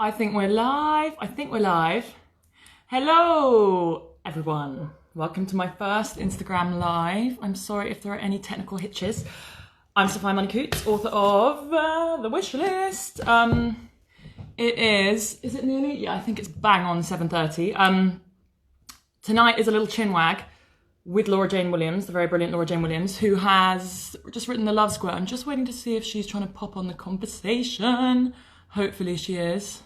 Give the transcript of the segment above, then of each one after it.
I think we're live. I think we're live. Hello, everyone. Welcome to my first Instagram live. I'm sorry if there are any technical hitches. I'm Sophia Money-Coutts, author of The Wish List. It is it nearly? Yeah, I think it's bang on 7:30. Tonight is a little chin wag with Laura Jane Williams, the very brilliant Laura Jane Williams, who has just written The Love Square. I'm just waiting to see if she's trying to pop on the conversation. Hopefully she is.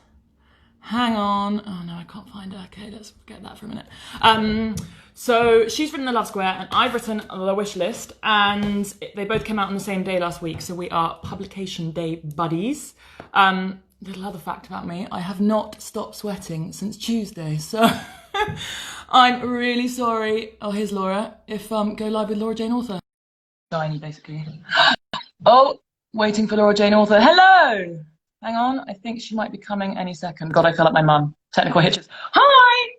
Hang on. Oh no, I can't find her. Okay, let's forget that for a minute. So she's written The Love Square and I've written The Wish List, and they both came out on the same day last week, so we are publication day buddies. Little other fact about me, I have not stopped sweating since Tuesday, so I'm really sorry. Oh, here's Laura. If go live with Laura Jane Author. Shiny, basically. Oh, waiting for Laura Jane Author. Hello! Hang on, I think she might be coming any second. God, I feel like my mum. Technical hitches. Hi!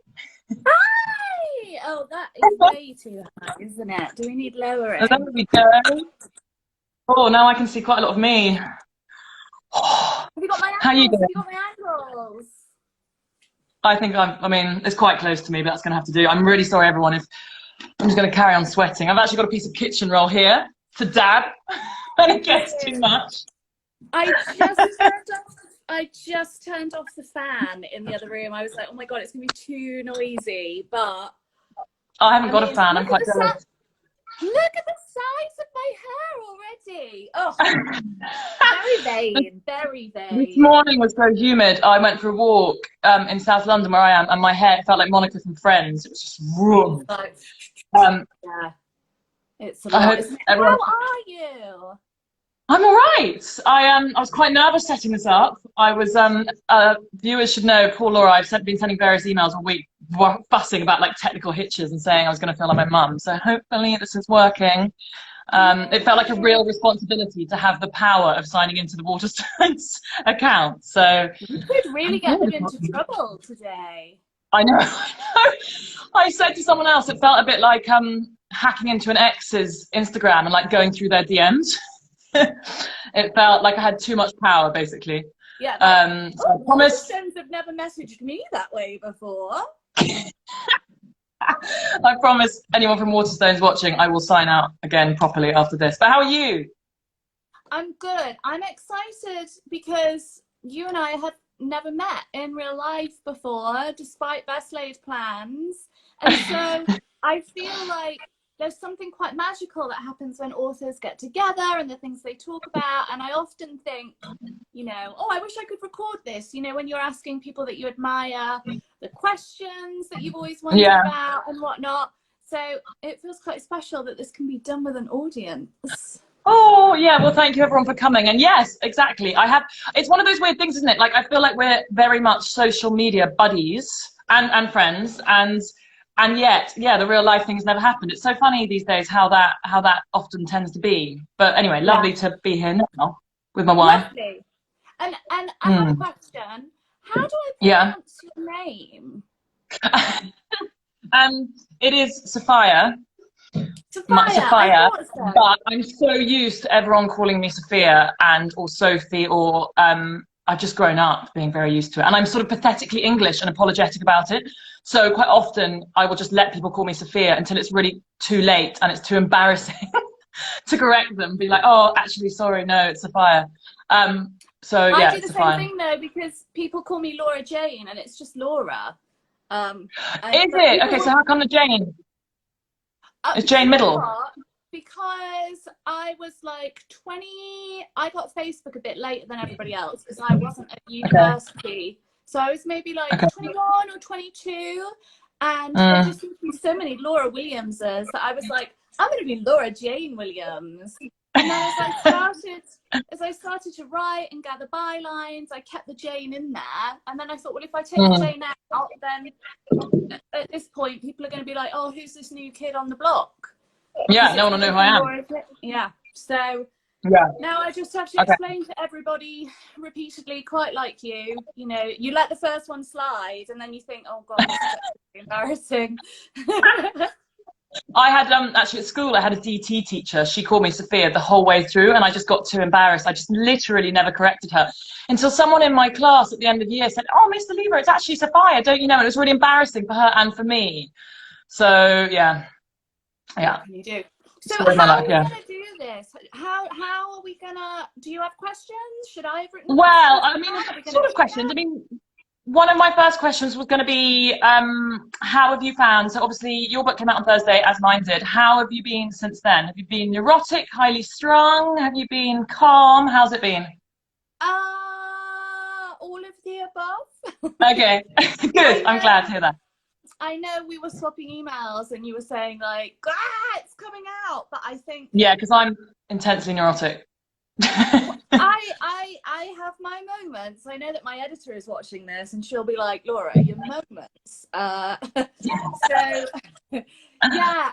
Hi! Oh, that is way too high, isn't it? Do we need lowering? There we go. Oh, now I can see quite a lot of me. Have you got my angles? How you doing? Have you got my angles? I think I mean, it's quite close to me, but that's going to have to do. I'm really sorry, everyone, if I'm just going to carry on sweating. I've actually got a piece of kitchen roll here to dab when it gets too much. I just turned off the fan in the other room. I was like, oh my God, it's going to be too noisy. But I haven't got a fan. I'm quite jealous. Look at the size of my hair already. Oh, very vain, very vain. This morning was so humid. I went for a walk in South London where I am, and my hair felt like Monica from Friends. It was just raw. Yeah, it's a lot. How are you? I'm all right. I was quite nervous setting this up. I was viewers should know, poor Laura, I've been sending various emails all week fussing about like technical hitches and saying I was going to feel like my mum. So hopefully this is working. It felt like a real responsibility to have the power of signing into the Waterstones account. So you could really get them into trouble today. I know. I said to someone else, it felt a bit like hacking into an ex's Instagram and like going through their DMs. It felt like I had too much power, basically. Yeah. So I promise. Waterstones have never messaged me that way before. I promise anyone from Waterstones watching, I will sign out again properly after this. But how are you? I'm good. I'm excited because you and I have never met in real life before, despite best laid plans. And so I feel like there's something quite magical that happens when authors get together and the things they talk about. And I often think, you know, oh, I wish I could record this, you know, when you're asking people that you admire the questions that you've always wondered about and whatnot. So it feels quite special that this can be done with an audience. Oh, yeah. Well, thank you, everyone, for coming. And yes, exactly. It's one of those weird things, isn't it? Like, I feel like we're very much social media buddies and friends. And yet, yeah, the real life things never happened. It's so funny these days how that often tends to be. But anyway, lovely to be here now with my wife. Lovely. And I have a question. How do I pronounce your name? It is Sophia. Sophia, but I'm so used to everyone calling me Sophia or Sophie or I've just grown up being very used to it, and I'm sort of pathetically English and apologetic about it. So quite often I will just let people call me Sophia until it's really too late and it's too embarrassing to correct them. Be like, oh, actually, sorry, no, it's Sophia. So yeah, I do the same thing though, because people call me Laura Jane and it's just Laura. Is it? Okay, so how come the Jane? Is Jane middle? Because I was like 20, I got Facebook a bit later than everybody else because I wasn't at university. So I was maybe like 21 or 22, and there just seemed to be so many Laura Williamses that I was like, I'm going to be Laura Jane Williams. And then as I started to write and gather bylines, I kept the Jane in there. And then I thought, well, if I take the Jane out, then at this point, people are going to be like, oh, who's this new kid on the block? Yeah, no one will know who I am. Yeah, so now I just have to explain to everybody repeatedly, quite like you know, you let the first one slide and then you think, oh God, this is embarrassing. I had actually at school I had a DT teacher. She called me Sophia the whole way through, and I just got too embarrassed. I just literally never corrected her until someone in my class at the end of the year said, "Oh, Mr. Lever, it's actually Sophia, don't you know?" And it was really embarrassing for her and for me. So yeah, What yeah. can you do? So Story of my how are life, we yeah. gonna do this? How are we gonna? Do you have questions? Should I have written Well, questions I mean, down? Are we gonna sort of do questions. I mean, one of my first questions was going to be, how have you found? So obviously, your book came out on Thursday, as mine did. How have you been since then? Have you been neurotic, highly strung? Have you been calm? How's it been? all of the above. Okay, I good. I'm glad to know. hear that. I know we were swapping emails, and you were saying like, "Ah, it's coming out," but I think Yeah, because I'm intensely neurotic. I have my moments. I know that my editor is watching this, and she'll be like, "Laura, your moments." So yeah,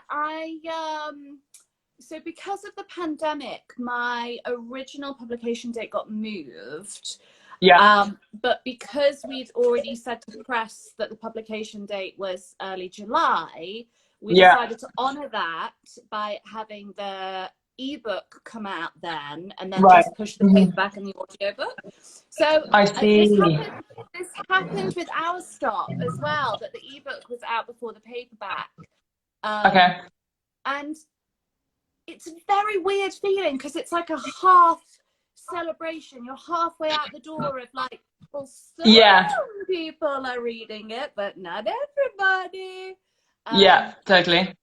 so because of the pandemic, my original publication date got moved. Yeah, But because we'd already said to the press that the publication date was early July, we yeah, decided to honor that by having the ebook come out then, and then right. just push the Mhm. paperback and the audiobook. So I see. this happened with our stop as well, that the ebook was out before the paperback. Okay. And it's a very weird feeling because it's like a half celebration. You're halfway out the door of like, well, some Yeah, people are reading it, but not everybody. yeah, totally.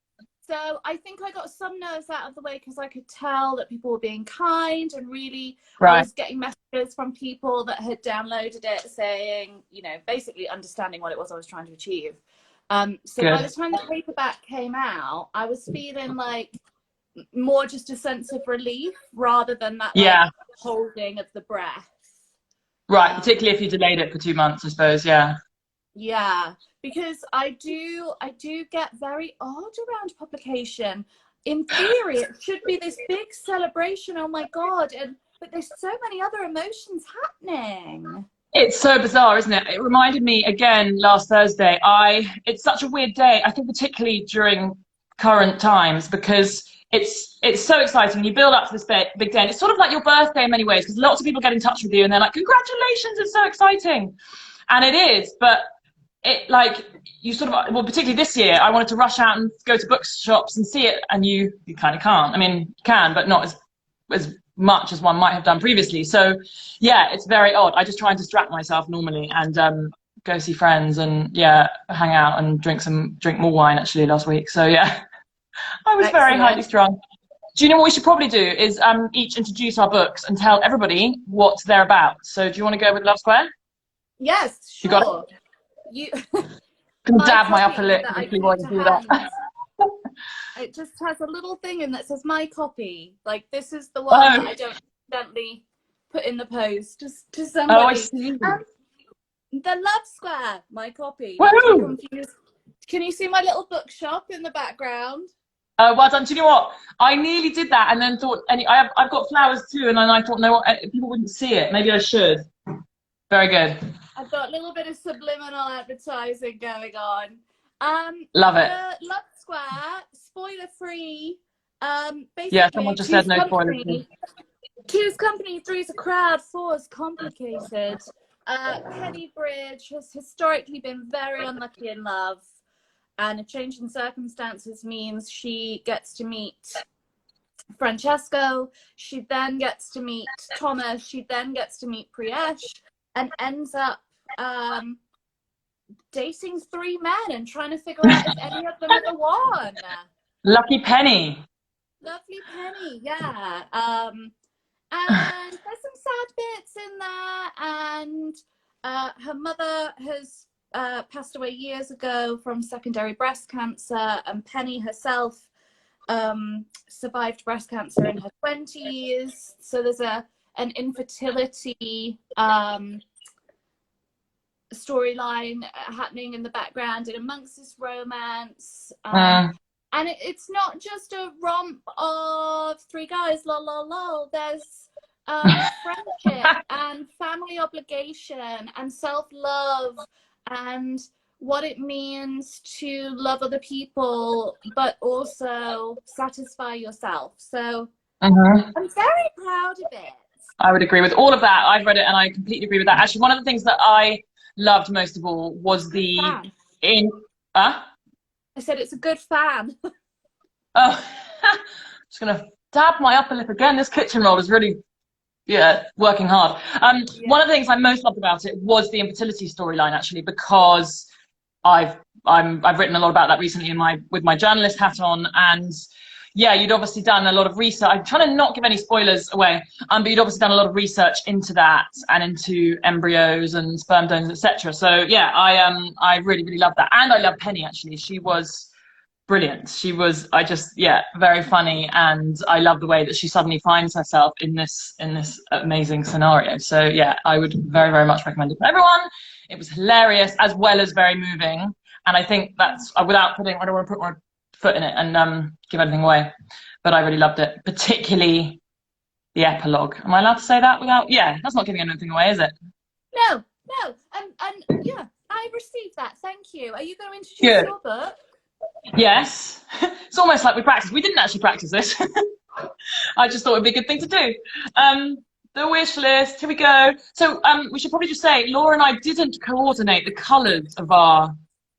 So I think I got some nerves out of the way because I could tell that people were being kind, and really I Right. was getting messages from people that had downloaded it saying, you know, basically understanding what it was I was trying to achieve. So by the Good. time the paperback came out, I was feeling like more just a sense of relief rather than that like Yeah, holding of the breath. right. Particularly if you delayed it for 2 months, I suppose. Yeah. Yeah, because I do get very odd around publication. In theory, it should be this big celebration. Oh my God. But there's so many other emotions happening. It's so bizarre, isn't it? It reminded me again last Thursday. It's such a weird day, I think particularly during current times, because it's so exciting. You build up to this big day, and it's sort of like your birthday in many ways, because lots of people get in touch with you and they're like, "Congratulations, it's so exciting." And it is, but it like you sort of, well, particularly this year, I wanted to rush out and go to bookshops and see it, and you kind of can't. I mean, you can, but not as much as one might have done previously. So yeah, it's very odd. I just try and distract myself normally and go see friends and yeah, hang out and drink more wine actually last week. So yeah, I was very highly Excellent. strung. Do you know what we should probably do is each introduce our books and tell everybody what they're about. So do you want to go with Love Square? Yes, You got it? sure. You Can my dab my upper copy lip that I briefly while keep you to do that. hand. It just has a little thing in that says my copy. Like this is the one that Oh, I don't accidentally put in the post to oh, I somebody. see. The Love Square, my copy, not to be Woohoo! confused. Can you see my little bookshop in the background? Well done. Do you know what? I nearly did that and then thought, I've got flowers too, and then I thought, no, people wouldn't see it. Maybe I should. Very good. I've got a little bit of subliminal advertising going on. Love it. The Love Square, spoiler free. Yeah, someone Basically, just said no spoilers. two's company, three's a crowd, four's complicated. Penny Bridge has historically been very unlucky in love, and a change in circumstances means she gets to meet Francesco. She then gets to meet Thomas. She then gets to meet Priyesh, and ends up dating three men and trying to figure out if any of them are the one. Lucky Penny. Lovely Penny, yeah. And there's some sad bits in there, and her mother has passed away years ago from secondary breast cancer, and Penny herself survived breast cancer in her 20s. So there's an infertility storyline happening in the background and amongst this romance. And it's not just a romp of three guys, lol, lol, lol. There's friendship and family obligation and self-love and what it means to love other people, but also satisfy yourself. So I'm very proud of it. I would agree with all of that. I've read it and I completely agree with that. Actually, one of the things that I loved most of all was I said it's a good fan. Oh, just gonna dab my upper lip again. This kitchen roll is really, working hard. One of the things I most loved about it was the infertility storyline, actually, because I've written a lot about that recently with my journalist hat on, and yeah, you'd obviously done a lot of research. I'm trying to not give any spoilers away, but you'd obviously done a lot of research into that and into embryos and sperm donors, etc. So yeah, I really, really loved that, and I love Penny, actually. She was brilliant. She was, very funny, and I love the way that she suddenly finds herself in this amazing scenario. So yeah, I would very, very much recommend it for everyone. It was hilarious as well as very moving, and I think that's I don't want to put my foot in it and give anything away, but I really loved it, particularly the epilogue. Am I allowed to say that without? Yeah, that's not giving anything away, is it? No, and yeah, I received that. Thank you. Are you going to introduce your book? Yes. It's almost like we practiced. We didn't actually practice this. I just thought it'd be a good thing to do. The wish list, here we go. So we should probably just say Laura and I didn't coordinate the colours of our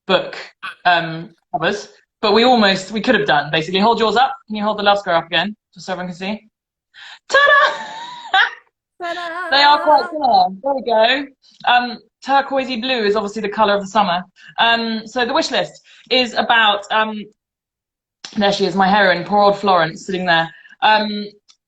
book covers, but we could have done, basically. Hold yours up. Can you hold the love square up again, just so everyone can see? Ta-da! They are quite similar. There we go. Turquoisey blue is obviously the colour of the summer. So the wish list is about, there she is, my heroine, poor old Florence, sitting there.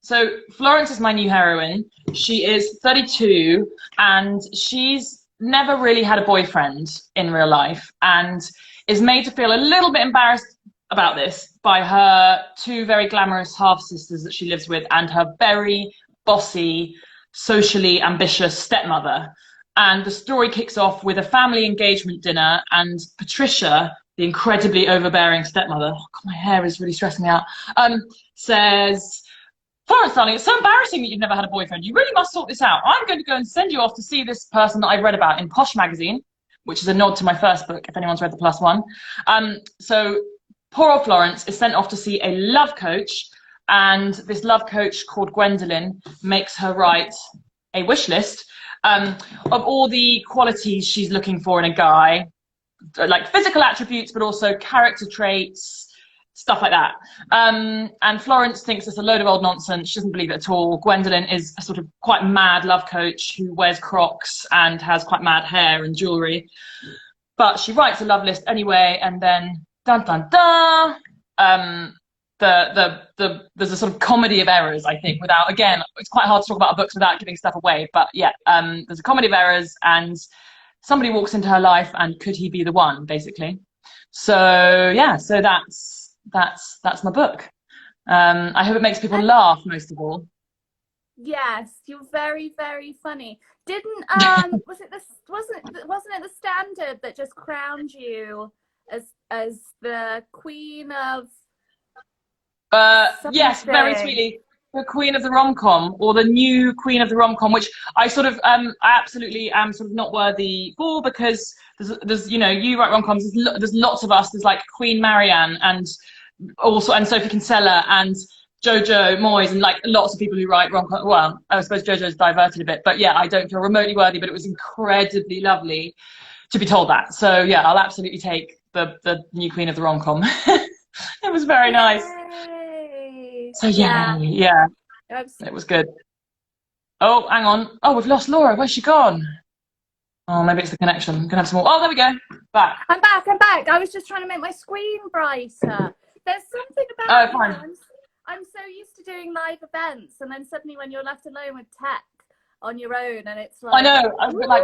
So Florence is my new heroine. She is 32, and she's never really had a boyfriend in real life, and is made to feel a little bit embarrassed about this by her two very glamorous half-sisters that she lives with, and her very bossy, socially ambitious stepmother. And the story kicks off with a family engagement dinner, and Patricia, the incredibly overbearing stepmother, oh God, my hair is really stressing me out, says, Florence, darling, it's so embarrassing that you've never had a boyfriend. You really must sort this out. I'm going to go and send you off to see this person that I've read about in Posh magazine, which is a nod to my first book, if anyone's read the plus one. So poor old Florence is sent off to see a love coach, and this love coach called Gwendolyn makes her write a wish list of all the qualities she's looking for in a guy, like physical attributes, but also character traits, stuff like that. And Florence thinks it's a load of old nonsense. She doesn't believe it at all. Gwendolyn is a sort of quite mad love coach who wears Crocs and has quite mad hair and jewelry. But she writes a love list anyway, and then dun dun dun. There's a sort of comedy of errors, I think, without, again, it's quite hard to talk about books without giving stuff away, but yeah, there's a comedy of errors, and somebody walks into her life, and could he be the one, basically? So yeah, so that's my book. I hope it makes people laugh, most of all. Yes, you're very, very funny. Didn't wasn't it the Standard that just crowned you as the queen of yes, very sweetly, the queen of the rom-com, or the new queen of the rom-com, which I sort of I absolutely am sort of not worthy for, because there's you write rom-coms, there's lots of us. There's like Queen Marianne, and Sophie Kinsella, and Jojo Moyes, and like lots of people who write rom-com. Well, I suppose Jojo's diverted a bit, but yeah, I don't feel remotely worthy, but it was incredibly lovely to be told that. So yeah, I'll absolutely take the new queen of the rom-com. It was very nice. So yeah, it was good. Oh, hang on. Oh, we've lost Laura. Where's she gone? Oh, maybe it's the connection. I'm gonna have some more. Oh, there we go. Back. I'm back. I was just trying to make my screen brighter. There's something about I'm so used to doing live events, and then suddenly when you're left alone with tech on your own, and it's like, I know. I was like,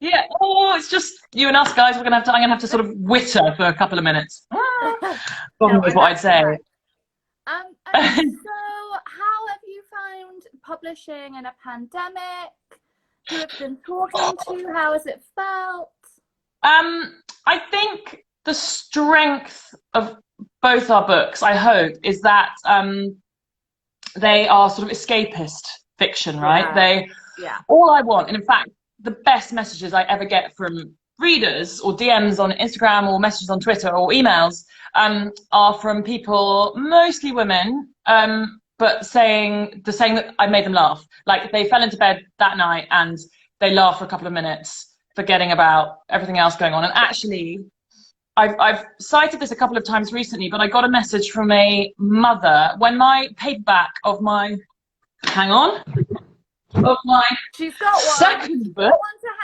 yeah. Oh, it's just you and us, guys. I'm gonna have to sort of witter for a couple of minutes. Probably was what I'd say. So how have you found publishing in a pandemic? Who have you been talking to? How has it felt? I think the strength of both our books, I hope, is that they are sort of escapist fiction, right? All I want, and in fact, the best messages I ever get from readers or DMs on Instagram or messages on Twitter or emails are from people, mostly women, but saying that I made them laugh. Like they fell into bed that night and they laughed for a couple of minutes, forgetting about everything else going on. And actually, I've cited this a couple of times recently, but I got a message from a mother when my paperback of my, hang on, of my She's got one. second book,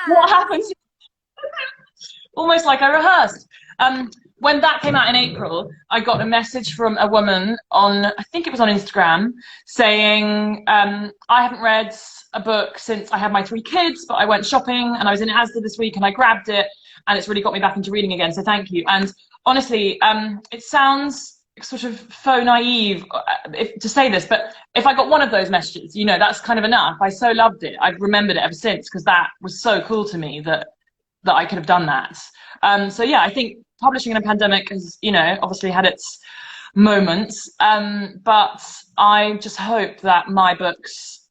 What Happens, almost like I rehearsed. When that came out in April, I got a message from a woman on, I think it was on Instagram, saying, I haven't read a book since I had my 3 kids, but I went shopping and I was in Asda this week and I grabbed it and it's really got me back into reading again, so thank you. And honestly, it sounds sort of faux naive to say this, but if I got one of those messages, you know, that's kind of enough. I so loved it. I've remembered it ever since because that was so cool to me that I could have done that. So yeah, I think publishing in a pandemic has, you know, obviously had its moments, but I just hope that my books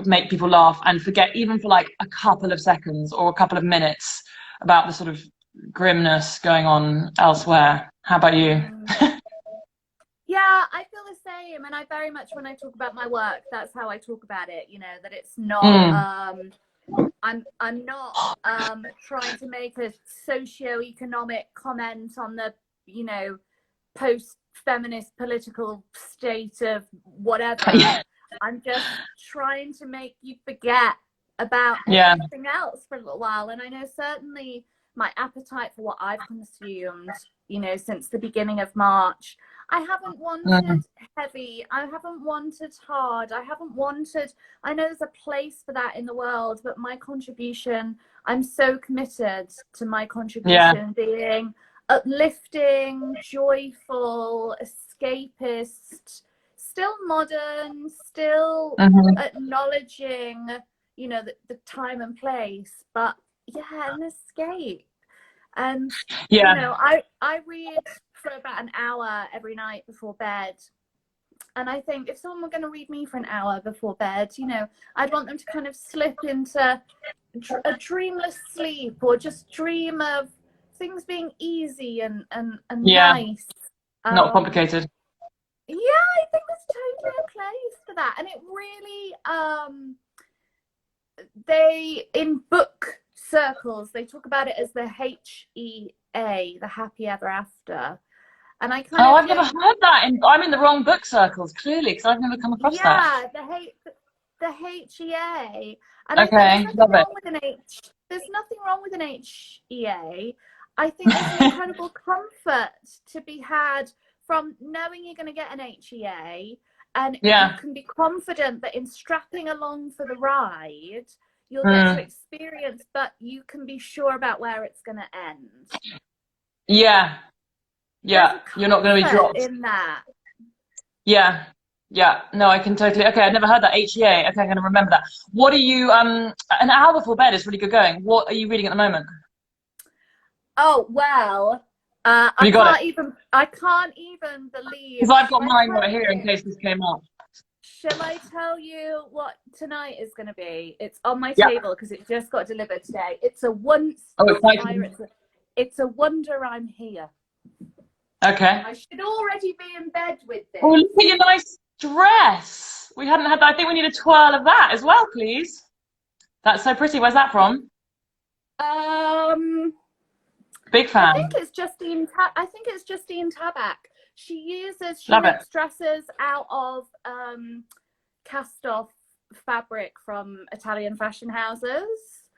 make people laugh and forget, even for like a couple of seconds or a couple of minutes, about the sort of grimness going on elsewhere. How about you? Yeah, I feel the same, and I very much, when I talk about my work, that's how I talk about it. You know, that it's not. I'm not trying to make a socio-economic comment on the, you know, post-feminist political state of whatever. I'm just trying to make you forget about everything else for a little while. And I know certainly my appetite for what I've consumed, you know, since the beginning of March, I haven't wanted heavy, I haven't wanted hard, I know there's a place for that in the world, but my contribution, I'm so committed to my contribution being uplifting, joyful, escapist, still modern, still acknowledging, you know, the time and place, but an escape. And you know, I read for about an hour every night before bed, and I think if someone were going to read me for an hour before bed, you know, I'd want them to kind of slip into a dreamless sleep, or just dream of things being easy and nice, not complicated. Yeah, I think there's totally a place for that. And it really they, in book circles, they talk about it as the HEA, the happy ever after. And I kind of I've never heard that. I'm in the wrong book circles, clearly, because I've never come across that. Yeah, the HEA. And I think there's nothing wrong with an HEA. I think there's an incredible comfort to be had from knowing you're going to get an HEA, and you can be confident that in strapping along for the ride, you'll get to experience, but you can be sure about where it's going to end. Yeah, you're not going to be dropped in that. Yeah, no, I can totally. Okay, I've never heard that HEA. Okay, I'm going to remember that. What are you? An hour before bed is really good going. What are you reading at the moment? Oh well, I can't even believe. Because I've got mine right here in case this came up. Shall I tell you what tonight is going to be? It's on my table because it just got delivered today. It's a It's a wonder I'm here. Okay. I should already be in bed with this. Oh, look at your nice dress. We hadn't had that. I think we need a twirl of that as well, please. That's so pretty. Where's that from? Big fan. I think it's Justine Tabak. She makes dresses out of cast off fabric from Italian fashion houses.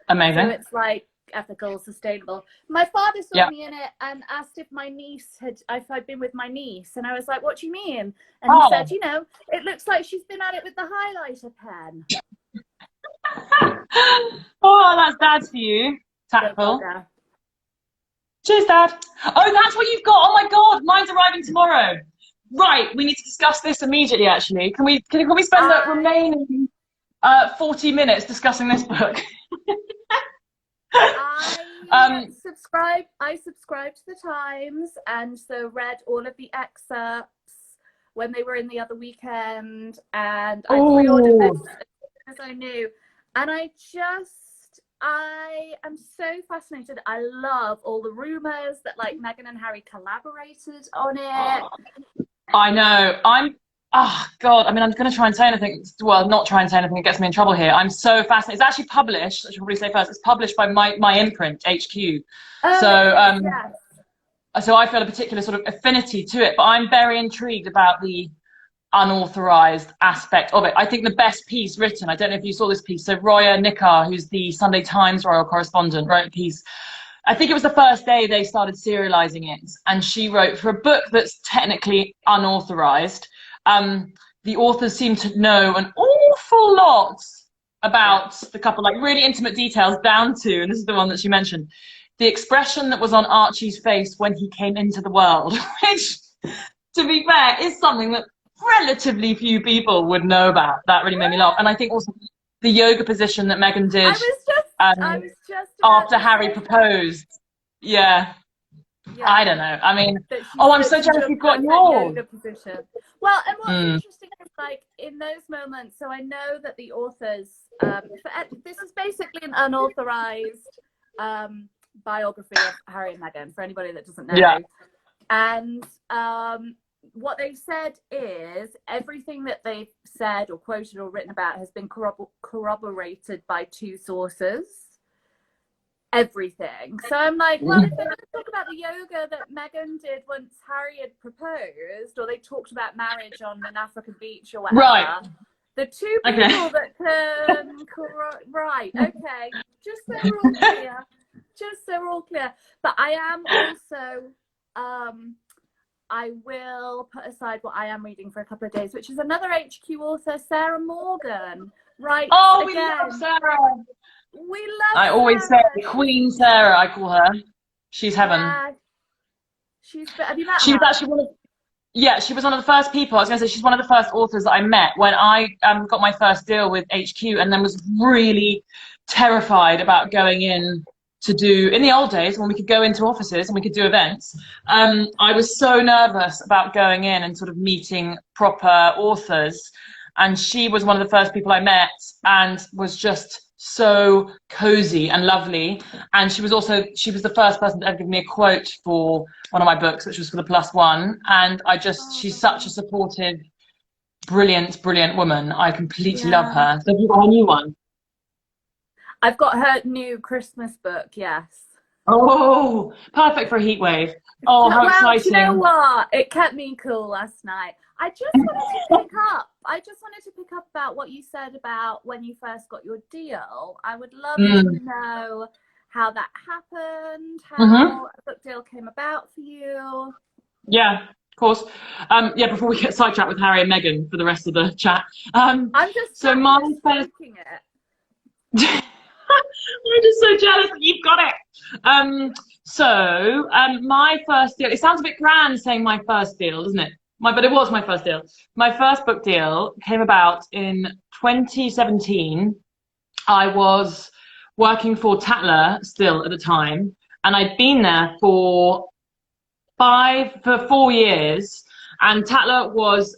Amazing. So it's like ethical, sustainable. My father saw me in it and asked if I'd been with my niece, and I was like, what do you mean? And he said, you know, it looks like she's been at it with the highlighter pen. Oh, that's Dad's for you. Tactful. Cheers, Dad. Oh, that's what you've got. Oh my God, mine's arriving tomorrow. Right, we need to discuss this immediately. Actually, can we spend the remaining 40 minutes discussing this book? I subscribed to the Times, and so read all of the excerpts when they were in the other weekend, and I pre-ordered this as I knew, and I just I am so fascinated. I love all the rumors that like Meghan and Harry collaborated on it. I know. Oh God. I mean, I'm going to try and say anything. Well, not try and say anything that gets me in trouble here. I'm so fascinated. It's actually published. I should probably say first. It's published by my imprint, HQ. Oh, So, yes. so I feel a particular sort of affinity to it. But I'm very intrigued about the unauthorized aspect of it. I think the best piece written, I don't know if you saw this piece, so Roya Nikar, who's the Sunday Times royal correspondent, wrote a piece. I think it was the first day they started serializing it, and she wrote, for a book that's technically unauthorized, the authors seem to know an awful lot about the couple, like really intimate details, down to, and this is the one that she mentioned, the expression that was on Archie's face when he came into the world, which, to be fair, is something that relatively few people would know about. That really made me laugh. And I think also the yoga position that Meghan did I was just after Harry proposed. Yeah. I don't know. I mean, I'm so jealous you've got yours. Yoga position. Well, and what's interesting is like in those moments, so I know that the authors, this is basically an unauthorized biography of Harry and Meghan, for anybody that doesn't know. Yeah. And what they've said is everything that they've said or quoted or written about has been corroborated by two sources. Everything. So I'm like, well, if they're going to talk about the yoga that Meghan did once Harry had proposed, or they talked about marriage on an African beach or whatever, right. The two people that can right, okay, just so we're all clear. Just so we're all clear. But I am also I will put aside what I am reading for a couple of days, which is another HQ author, Sarah Morgan. Right. Oh, we love Sarah. We love I always say Queen Sarah, I call her. She's heaven. Yeah. Have you met her? She's actually one of, yeah, she was one of the first people. I was going to say she's one of the first authors that I met when I got my first deal with HQ, and then was really terrified about going in to do, in the old days when we could go into offices and we could do events. I was so nervous about going in and sort of meeting proper authors. And she was one of the first people I met and was just so cozy and lovely. And she was the first person to ever give me a quote for one of my books, which was for the +1. And she's such a supportive, brilliant woman. I completely love her. So have you got a new one? I've got her new Christmas book, yes. Oh, perfect for a heat wave. Oh, how exciting. You know what? It kept me cool last night. I just wanted to pick up about what you said about when you first got your deal. I would love to know how that happened, how a book deal came about for you. Yeah, of course. Before we get sidetracked with Harry and Meghan for the rest of the chat. I'm just it. I'm just so jealous that you've got it. My first deal, it sounds a bit grand saying my first deal, doesn't it? But it was my first deal. My first book deal came about in 2017. I was working for Tatler still at the time, and I'd been there for 4 years. And Tatler was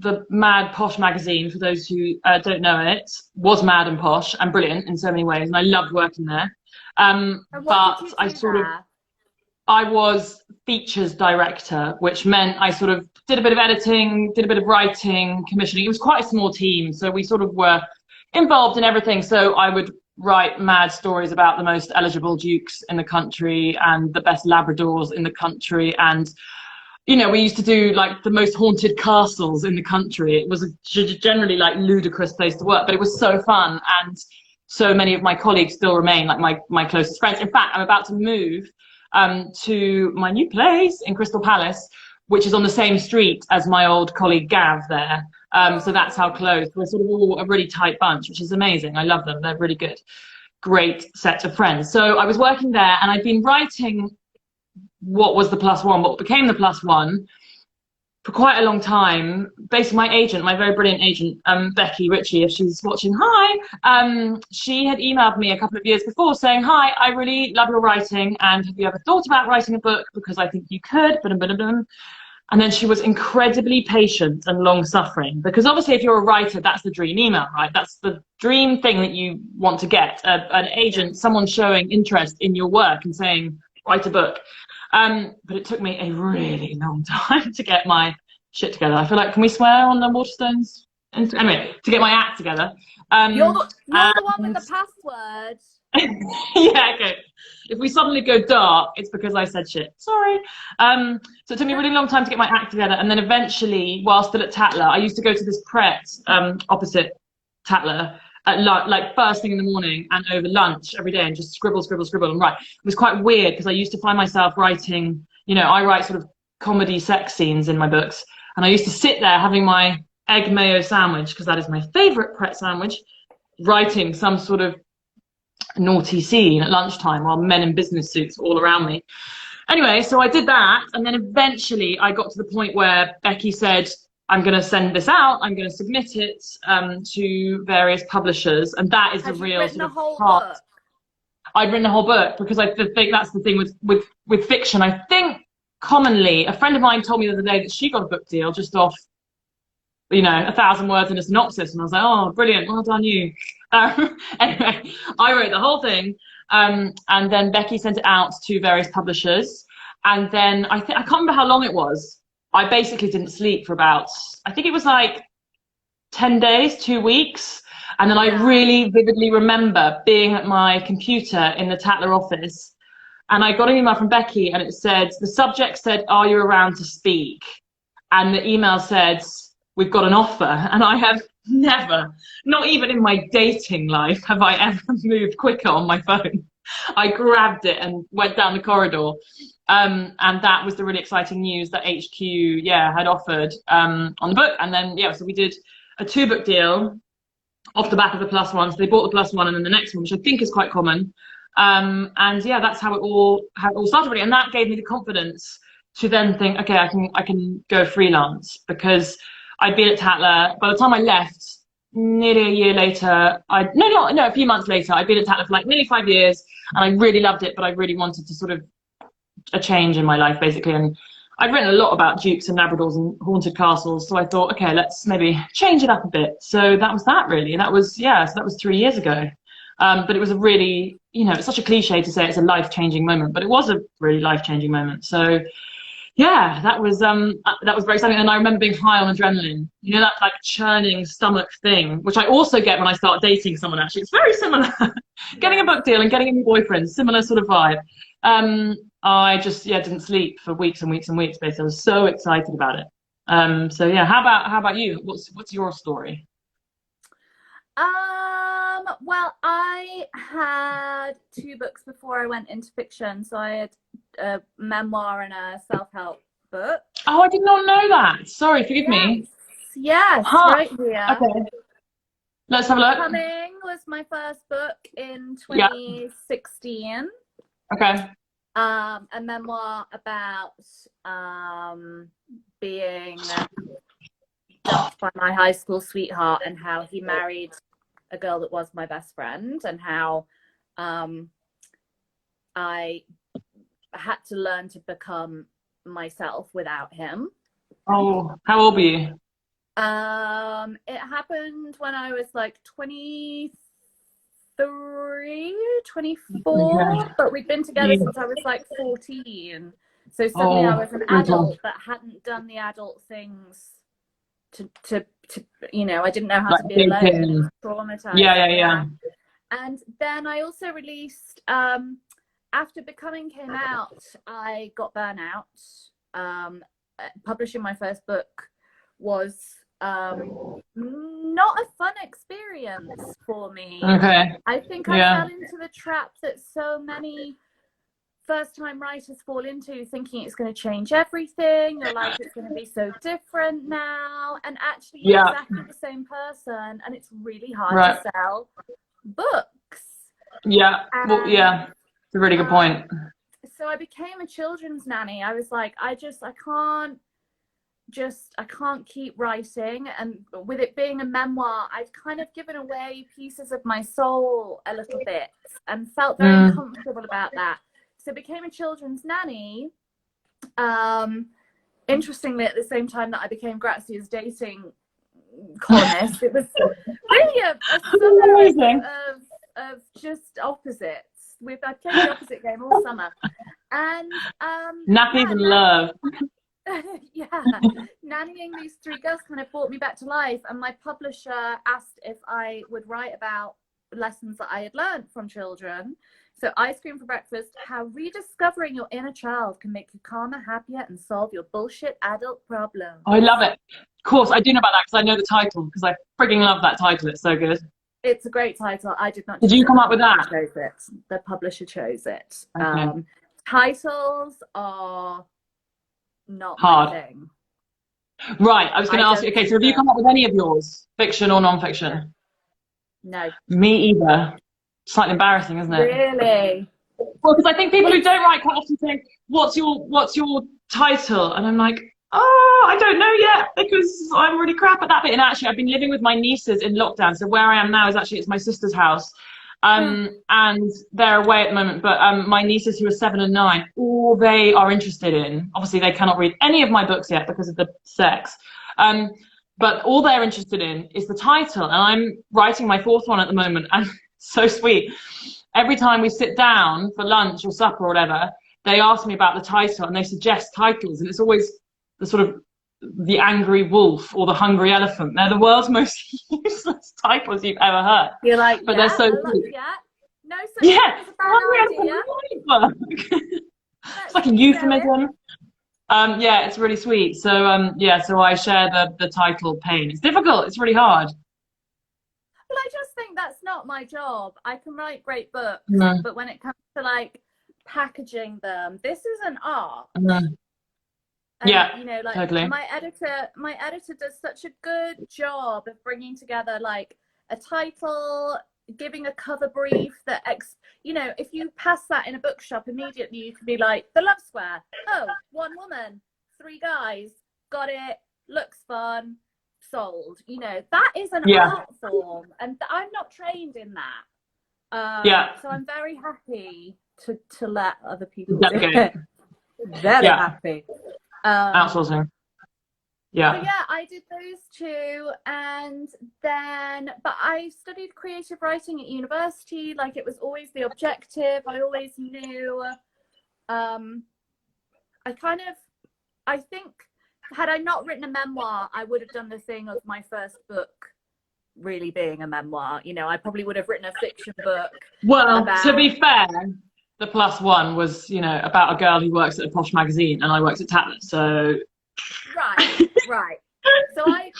the mad posh magazine, for those who don't know it, was mad and posh and brilliant in so many ways, and I loved working there. But I was features director, which meant I sort of did a bit of editing, did a bit of writing, commissioning. It was quite a small team, so we sort of were involved in everything. So I would write mad stories about the most eligible dukes in the country and the best Labradors in the country, and we used to do like the most haunted castles in the country. It was a generally like ludicrous place to work, but it was so fun, and so many of my colleagues still remain like my closest friends. In fact, I'm about to move to my new place in Crystal Palace, which is on the same street as my old colleague Gav there. So that's how close. We're sort of all a really tight bunch, which is amazing. I love them. They're really good. Great set of friends. So I was working there, and I'd been writing what was the +1, what became the +1, for quite a long time. Basically, my agent, my very brilliant agent, Becky Ritchie, if she's watching, hi, she had emailed me a couple of years before saying, hi, I really love your writing, and have you ever thought about writing a book? Because I think you could, And then she was incredibly patient and long-suffering, because obviously if you're a writer, that's the dream email, right? That's the dream thing that you want to get, an agent, someone showing interest in your work and saying, write a book. But it took me a really long time to get my shit together. I feel like, can we swear on the Waterstones? Anyway, to get my act together. You're the one with the password. Yeah, okay. If we suddenly go dark, it's because I said shit. Sorry. So it took me a really long time to get my act together, and then eventually, while still at Tatler, I used to go to this Pret opposite Tatler at like first thing in the morning and over lunch every day, and just scribble, scribble, scribble, and write. It was quite weird because I used to find myself writing. You know, I write sort of comedy sex scenes in my books, and I used to sit there having my egg mayo sandwich, because that is my favorite Pret sandwich, writing some sort of naughty scene at lunchtime while men in business suits all around me. Anyway, so I did that, and then eventually I got to the point where Becky said, I'm going to send this out, I'm going to submit it to various publishers, and that is the real sort of part. I'd written a whole book, because I think that's the thing with fiction. I think commonly, a friend of mine told me the other day that she got a book deal just off, you know, 1,000 words in a synopsis, and I was like, oh, brilliant, well done you. Anyway, I wrote the whole thing, and then Becky sent it out to various publishers, and then I can't remember how long it was. I basically didn't sleep for about, I think it was like 10 days, 2 weeks, and then I really vividly remember being at my computer in the Tatler office, and I got an email from Becky, and it said, the subject said, are you around to speak? And the email said, we've got an offer. And I have never, not even in my dating life, have I ever moved quicker on my phone. I grabbed it and went down the corridor. And that was the really exciting news that HQ, had offered on the book. And then, so we did a 2-book deal off the back of the plus one. So they bought the plus one and then the next one, which I think is quite common. And that's how it all started really. And that gave me the confidence to then think, okay, I can go freelance, because I'd been at Tatler. By the time I left, nearly a year later, a few months later, I'd been at Tatler for like nearly 5 years, and I really loved it, but I really wanted to sort of a change in my life, basically. And I'd written a lot about dukes and labradors and haunted castles, so I thought, okay, let's maybe change it up a bit. So that was that, really. And that was, so that was 3 years ago. But it was a really, it's such a cliche to say it's a life-changing moment, but it was a really life-changing moment. So that was very exciting. And I remember being high on adrenaline, that like churning stomach thing, which I also get when I start dating someone. Actually, it's very similar. Getting a book deal and getting a new boyfriend, similar sort of vibe. I just didn't sleep for weeks and weeks and weeks, basically. I was so excited about it. How about you? What's your story? Well, I had 2 books before I went into fiction. So I had a memoir and a self-help book. Oh, I did not know that. Sorry, forgive me. Yes, right here. Okay. Let's have a look. Coming was my first book in 2016. Okay. A memoir about being dumped by my high school sweetheart, and how he married a girl that was my best friend, and how I had to learn to become myself without him. Oh, how old were you? It happened when I was like 23, 24, but we'd been together since I was like 14. So suddenly I was an adult that hadn't done the adult things to I didn't know how to be alone, traumatized. Yeah. And then I also released, after Becoming came out, I got burnout. Publishing my first book was not a fun experience for me. Okay. I think I fell into the trap that so many first-time writers fall into, thinking it's going to change everything, your life is going to be so different now, and actually you're exactly the same person, and it's really hard to sell books. It's a really good point. So I became a children's nanny. I was like, I can't keep writing, and with it being a memoir, I've kind of given away pieces of my soul a little bit and felt very uncomfortable about that. So became a children's nanny, interestingly, at the same time that I became Grazia's dating columnist, it was really a summer of just opposites. I played the opposite game all summer. And nappies and love. Yeah, nannying these 3 girls kind of brought me back to life, and my publisher asked if I would write about lessons that I had learned from children. So Ice Cream for Breakfast, how rediscovering your inner child can make you calmer, happier, and solve your bullshit adult problems. I love it. Of course, I do know about that because I know the title, because I frigging love that title. It's so good. It's a great title. I did not. Did you come up with that? Chose it. The publisher chose it. Okay. Titles are not hard. my thing. Right. I was going to ask you. Okay, so have you come up with any of yours, fiction or non-fiction? No. Me either. Slightly embarrassing, isn't it? Really? Well, because I think people who don't write quite often say, "What's your title?" And I'm like, "Oh, I don't know yet because I'm really crap at that bit." And actually, I've been living with my nieces in lockdown, so where I am now is actually it's my sister's house, and they're away at the moment. But my nieces who are 7 and 9, all they are interested in, obviously they cannot read any of my books yet because of the sex. But all they're interested in is the title, and I'm writing my 4th one at the moment, and so sweet. Every time we sit down for lunch or supper or whatever, they ask me about the title and they suggest titles, and it's always the sort of the angry wolf or the hungry elephant. They're the world's most useless titles you've ever heard. You're like, but they're so cute. No such thing as a bad idea. It's like a euphemism. Yeah, it's really sweet. So yeah, so I share the title pain. It's difficult. It's really hard. Well, I just think that's not my job. I can write great books, but when it comes to like packaging them, this is an art. And, yeah, you know, like totally. my editor does such a good job of bringing together like a title, giving a cover brief that you know, if you pass that in a bookshop, immediately you can be like, The Love Square. Oh, 1 woman, 3 guys, got it, looks fun, sold. You know, that is an art form, and I'm not trained in that. So I'm very happy to let other people do it. Very happy. Outsourcing. Yeah. So yeah, I did those 2, and then, but I studied creative writing at university. Like, it was always the objective. I always knew. I think, had I not written a memoir, I would have done the thing of my first book really being a memoir. You know, I probably would have written a fiction book. Well, to be fair, the +1 was, you know, about a girl who works at a posh magazine, and I worked at Tatler, so. Right. So I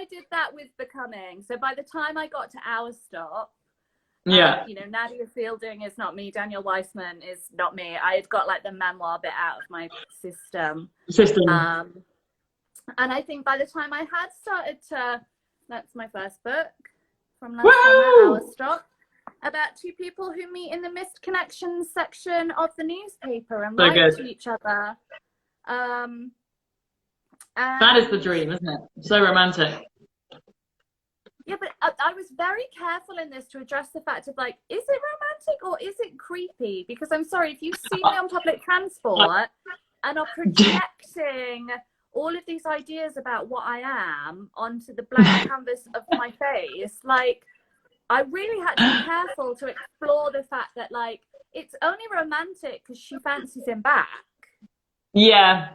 did that with Becoming. So by the time I got to Our Stop, you know, Nadia Fielding is not me, Daniel Weissman is not me. I had got like the memoir bit out of my system. And I think by the time I had started to, that's my first book from last summer, Our Stop, about 2 people who meet in the missed connections section of the newspaper and write to each other. That is the dream, isn't it? So romantic. Yeah, but I was very careful in this to address the fact of like, is it romantic or is it creepy? Because I'm sorry, if you see me on public transport and are projecting all of these ideas about what I am onto the blank canvas of my face, like, I really had to be careful to explore the fact that like, it's only romantic because she fancies him back. Yeah,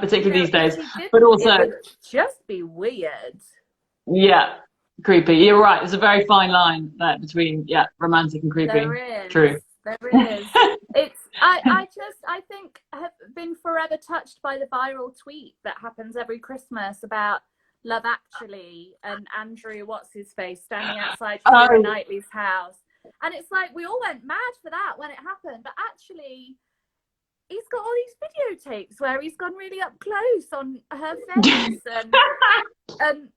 particularly these days. But also, it would just be weird. Yeah, creepy. You're right. There's a very fine line there between romantic and creepy. There is. True. There is. It's. I think have been forever touched by the viral tweet that happens every Christmas about Love Actually and Andrew what's his face standing outside Keira Knightley's house, and it's like we all went mad for that when it happened, but actually. He's got all these videotapes where he's gone really up close on her face and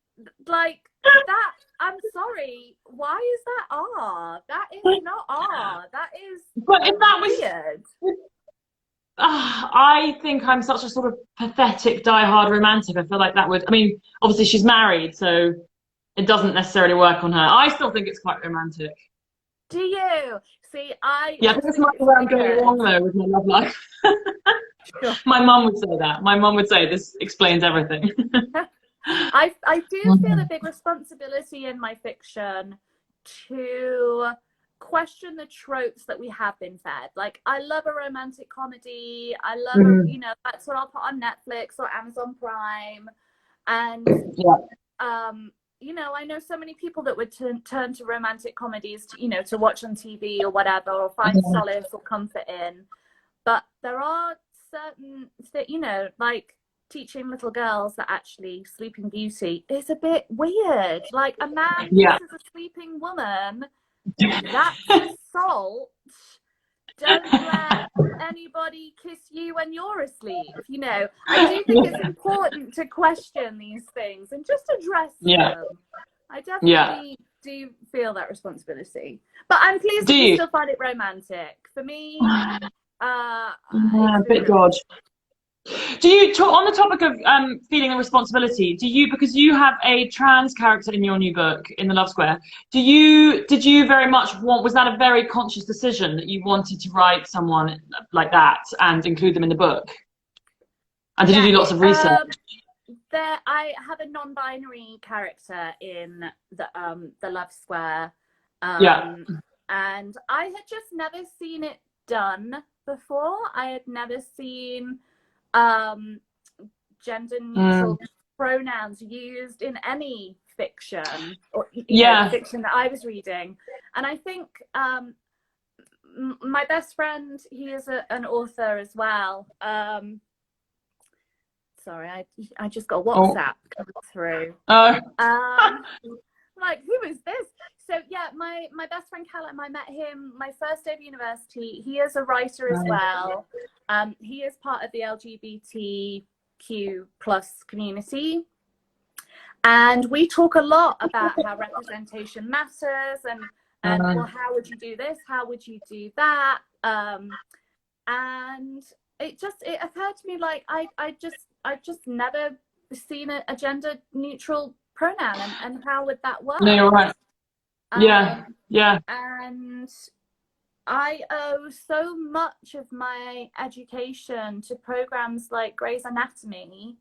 like that. I'm sorry. Why is that R? That is not R. That is but if that weird. I think I'm such a sort of pathetic diehard romantic. I feel like that would. I mean, obviously she's married, so it doesn't necessarily work on her. I still think it's quite romantic. Do you? See, I think it's like where I'm going wrong though with my love life. My mum would say that. My mum would say this explains everything. I do feel a big responsibility in my fiction to question the tropes that we have been fed. Like, I love a romantic comedy. I love, you know, that's what I'll put on Netflix or Amazon Prime. And, you know, I know so many people that would turn to romantic comedies, to, you know, to watch on TV or whatever, or find solace or comfort in. But there are certain, you know, like teaching little girls that actually Sleeping Beauty is a bit weird. Like, a man kisses a sleeping woman, that's assault. Don't let anybody kiss you when you're asleep. You know, I do think it's important to question these things and just address them. I definitely do feel that responsibility. But I'm pleased that you still find it romantic. For me, a bit dodge. Do you talk on the topic of feeling a responsibility? Do you, because you have a trans character in your new book, in the Love Square, did you very much want, was that a very conscious decision that you wanted to write someone like that and include them in the book? And did you do lots of research? I have a non-binary character in the Love Square, and I had just never seen it done before. I had never seen gender neutral pronouns used in any fiction, or fiction that I was reading. And I think my best friend, he is an author as well. Sorry, I just got a WhatsApp coming through. Like, who is this? So yeah, my best friend Callum, I met him my first day of university. He is a writer as well. He is part of the LGBTQ plus community. And we talk a lot about how representation matters and well, how would you do this? How would you do that? And it occurred to me, like, I just never seen a gender neutral pronoun, and how would that work? No, you're right. And I owe so much of my education to programs like Grey's Anatomy,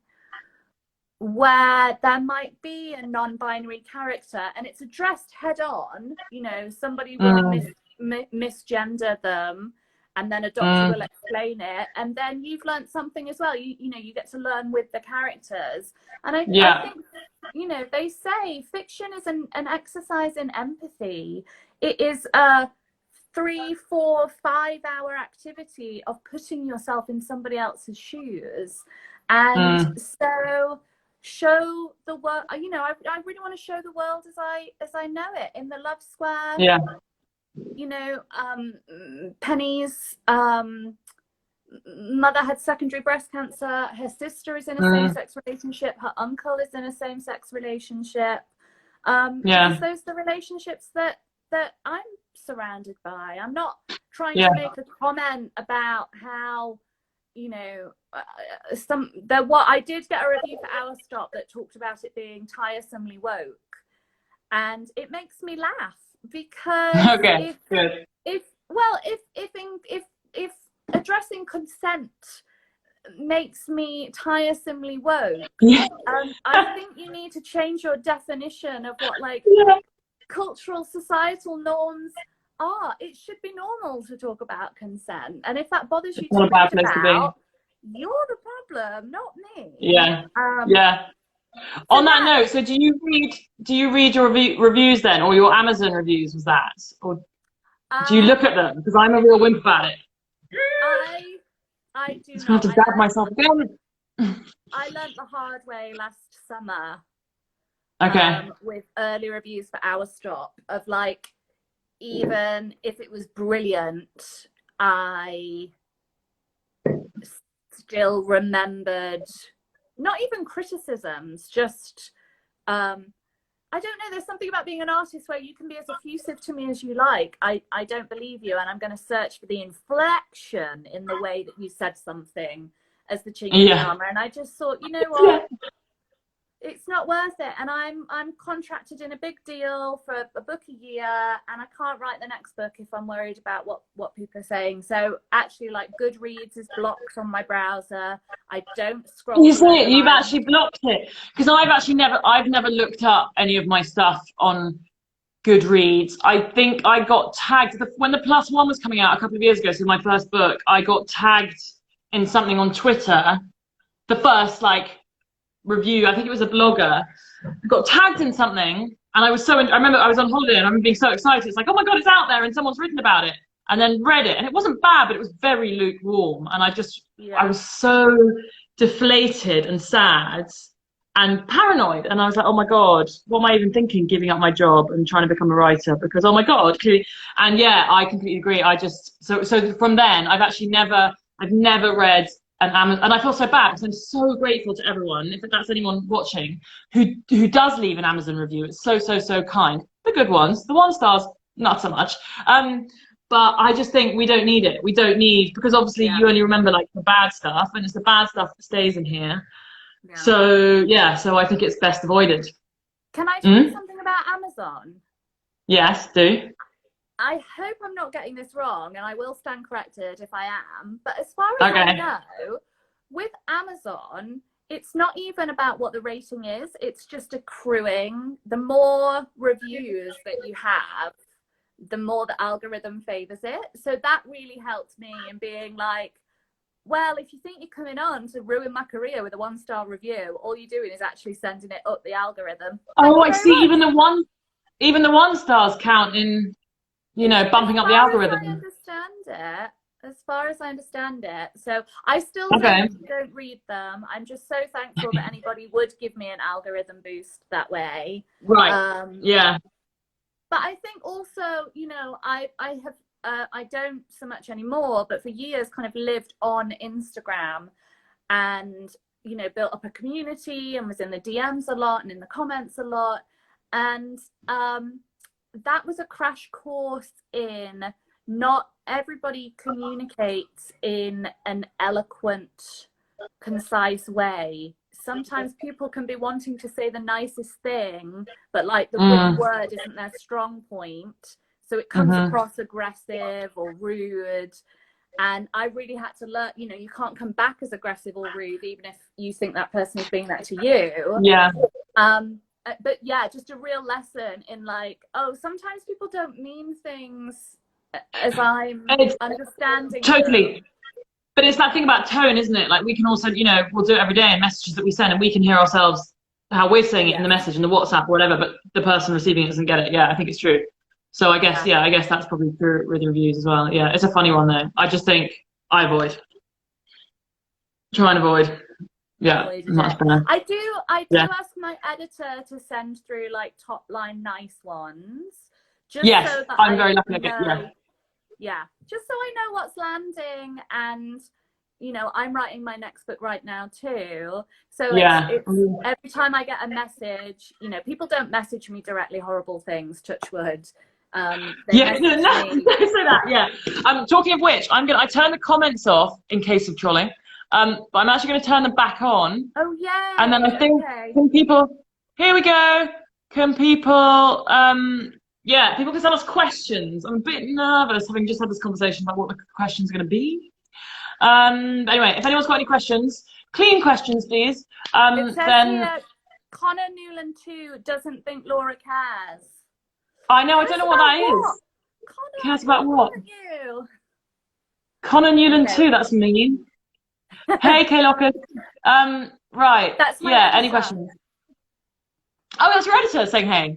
where there might be a non-binary character and it's addressed head on. You know, somebody will misgender them, and then a doctor will explain it, and then you've learned something as well. You know, you get to learn with the characters. And I think, you know, they say fiction is an exercise in empathy. It is a 3, 4, 5 hour activity of putting yourself in somebody else's shoes. And so show the world, you know, I really want to show the world as I know it in the Love Square. You know, Penny's mother had secondary breast cancer. Her sister is in a same-sex relationship. Her uncle is in a same-sex relationship. Because those are the relationships that I'm surrounded by. I'm not trying to make a comment about how, you know, what I did get a review for Our Stop that talked about it being tiresomely woke, and it makes me laugh. Because if addressing consent makes me tiresomely woke, I think you need to change your definition of what, like, cultural societal norms are. It should be normal to talk about consent, and if that bothers you to read about, you're the problem, not me. On that note, so do you read your reviews then, or your Amazon reviews? Was that, or do you look at them? Because I'm a real wimp about it. I do not. I have to dab myself again. I learnt the hard way last summer. With early reviews for Our Stop, of, like, even if it was brilliant, I still remembered. Not even criticisms, just I don't know, there's something about being an artist where you can be as effusive to me as you like. I don't believe you, and I'm going to search for the inflection in the way that you said something as the chink in the armor. And I just thought, you know what, it's not worth it. And I'm contracted in a big deal for a book a year, and I can't write the next book if I'm worried about what people are saying. So actually, like, Goodreads is blocked on my browser. I don't scroll. You see it, you've actually blocked it. Because I've never looked up any of my stuff on Goodreads. I think I got tagged when the Plus One was coming out a couple of years ago. So my first book, I got tagged in something on Twitter. The first review, I think it was a blogger, got tagged in something, and I remember I was on holiday and I remember being so excited. It's like, oh my god, it's out there and someone's written about it, and then read it, and it wasn't bad, but it was very lukewarm, and I was so deflated and sad and paranoid, and I was like, oh my god, what am I even thinking, giving up my job and trying to become a writer, because oh my god, clearly. And yeah, I completely agree. So from then I've never read an Amazon, and I feel so bad because I'm so grateful to everyone, if that's anyone watching, who does leave an Amazon review. It's so kind. The good ones, the 1 stars, not so much. But I just think we don't need it. We don't need, because obviously you only remember the bad stuff, and it's the bad stuff that stays in here. Yeah. So I think it's best avoided. Can I tell you something about Amazon? Yes, do. I hope I'm not getting this wrong, and I will stand corrected if I am. But as far as I know, with Amazon, it's not even about what the rating is. It's just accruing. The more reviews that you have, the more the algorithm favors it. So that really helped me in being like, well, if you think you're coming on to ruin my career with a 1-star review, all you're doing is actually sending it up the algorithm. Oh, I see. Even the 1 stars count in, bumping up the algorithm. As far as I understand it. So I still don't read them. I'm just so thankful that anybody would give me an algorithm boost that way. Right. Yeah. But I think also, I don't so much anymore, but for years kind of lived on Instagram and, built up a community and was in the DMs a lot and in the comments a lot. And that was a crash course in not everybody communicates in an eloquent, concise way. Sometimes people can be wanting to say the nicest thing, but the word isn't their strong point. So it comes across aggressive or rude. And I really had to learn, you can't come back as aggressive or rude, even if you think that person is being that to you. Yeah. But yeah, just a real lesson in sometimes people don't mean things as I'm understanding. Totally. Them. But it's that thing about tone, isn't it? We can also, we'll do it every day in messages that we send, and we can hear ourselves, how we're saying it in the message, in the WhatsApp or whatever, but the person receiving it doesn't get it. Yeah, I think it's true. So I guess, I guess that's probably true with reviews as well. Yeah, it's a funny one though. I just think I avoid. Try and avoid. Yeah, much better. I do ask my editor to send through top line nice ones. Just so that I'm very lucky. Yeah, just so I know what's landing, and I'm writing my next book right now too. So it's every time I get a message, people don't message me directly horrible things, touch wood. Don't say that. Yeah. Talking of which, I turn the comments off in case of trolling. But I'm actually going to turn them back on. Oh yeah. And then I think can people? Here we go. Can people? People can send us questions. I'm a bit nervous having just had this conversation about what the questions are going to be. But anyway, if anyone's got any questions, clean questions, please. It says here, Connor Newland 2 doesn't think Laura cares. I know, I don't know what that is. Connor, cares about what? You? Connor Newland 2, that's mean. Hey, Kay Lockett. Right. That's my editor. Any Any questions? Oh, that's your editor saying hey.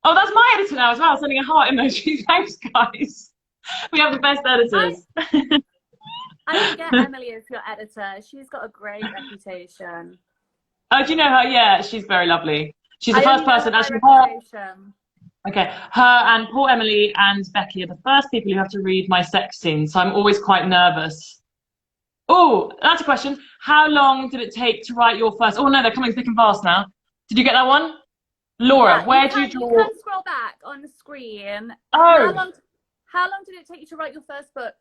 Oh, that's my editor now as well, sending a heart emoji. Thanks, guys. We have the best editors. I can get Emily as your editor. She's got a great reputation. Oh, do you know her? Yeah, she's very lovely. She's the first person, actually. Okay, her and poor Emily and Becky are the first people who have to read my sex scenes, so I'm always quite nervous. Oh, that's a question. How long did it take to write your first? Oh no, they're coming thick and fast now. Did you get that one? Laura, where do you draw? You can scroll back on the screen. Oh. How long did it take you to write your first book?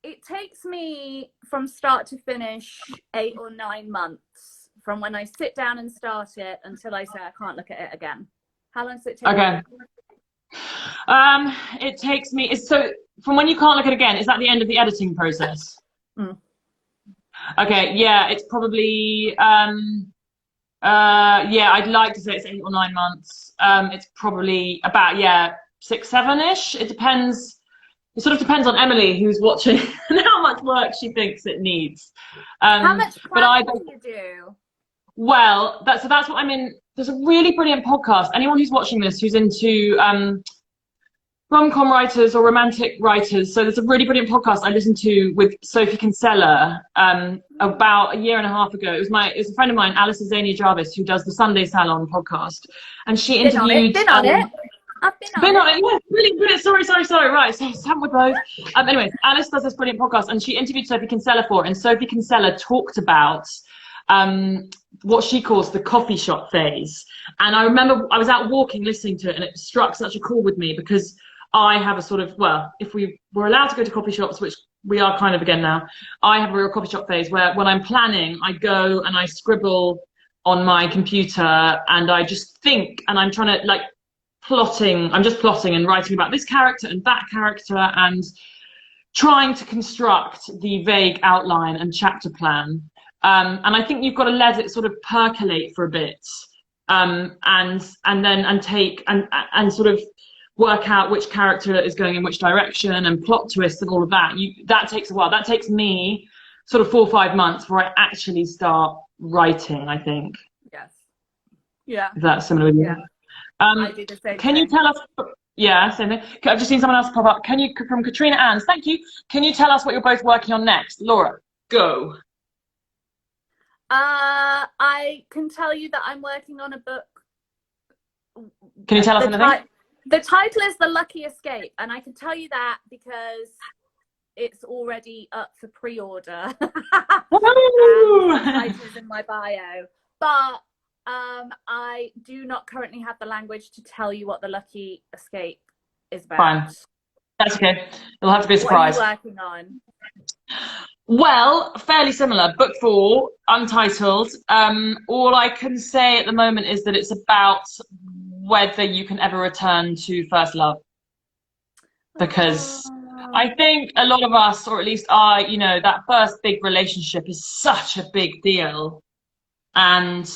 It takes me from start to finish 8 or 9 months. from when I sit down and start it until I say I can't look at it again? How long does it take? Okay. It takes me, so from when you can't look at it again, is that the end of the editing process? Mm. Okay, yeah, it's probably, yeah, I'd like to say it's 8 or 9 months. It's probably about, yeah, 6, 7-ish. It depends. It sort of depends on Emily, who's watching, and how much work she thinks it needs. How much But planning do you do? well, that's what I'm in. There's a really brilliant podcast. Anyone who's watching this who's into rom-com writers or romantic writers. So there's a really brilliant podcast I listened to with Sophie Kinsella about a year and a half ago. It was a friend of mine, Alice Azania Jarvis, who does the Sunday Salon podcast, and she interviewed. Been on it. I've been on it. Yeah, brilliant. Sorry. Right, so haven't we both? Anyway, Alice does this brilliant podcast, and she interviewed Sophie Kinsella for it, and Sophie Kinsella talked about what she calls the coffee shop phase. And I remember I was out walking listening to it, and it struck such a chord with me because I have a sort of, well, if we were allowed to go to coffee shops, which we are kind of again now, I have a real coffee shop phase where when I'm planning, I go and I scribble on my computer and I just think, and I'm trying to like I'm just plotting and writing about this character and that character and trying to construct the vague outline and chapter plan. And I think you've got to let it sort of percolate for a bit, and sort of work out which character is going in which direction and plot twists and all of that. That takes a while. That takes me sort of 4 or 5 months before I actually start writing, I think. Yes. Yeah. Is that similar with you? Yeah. I do the same Can you tell us? Yeah, same thing. I've just seen someone else pop up. Can you, from Katrina Anns, thank you. Can you tell us what you're both working on next? Laura, go. I can tell you that I'm working on a book. Can you tell us anything? The title is The Lucky Escape, and I can tell you that because it's already up for pre-order. The title is in my bio. But I do not currently have the language to tell you what The Lucky Escape is about. Fine. That's okay. It'll have to be a surprise. What are you working on? Well, fairly similar. Book 4, Untitled. All I can say at the moment is that it's about whether you can ever return to first love. Because I think a lot of us, or at least I, you know, that first big relationship is such a big deal. And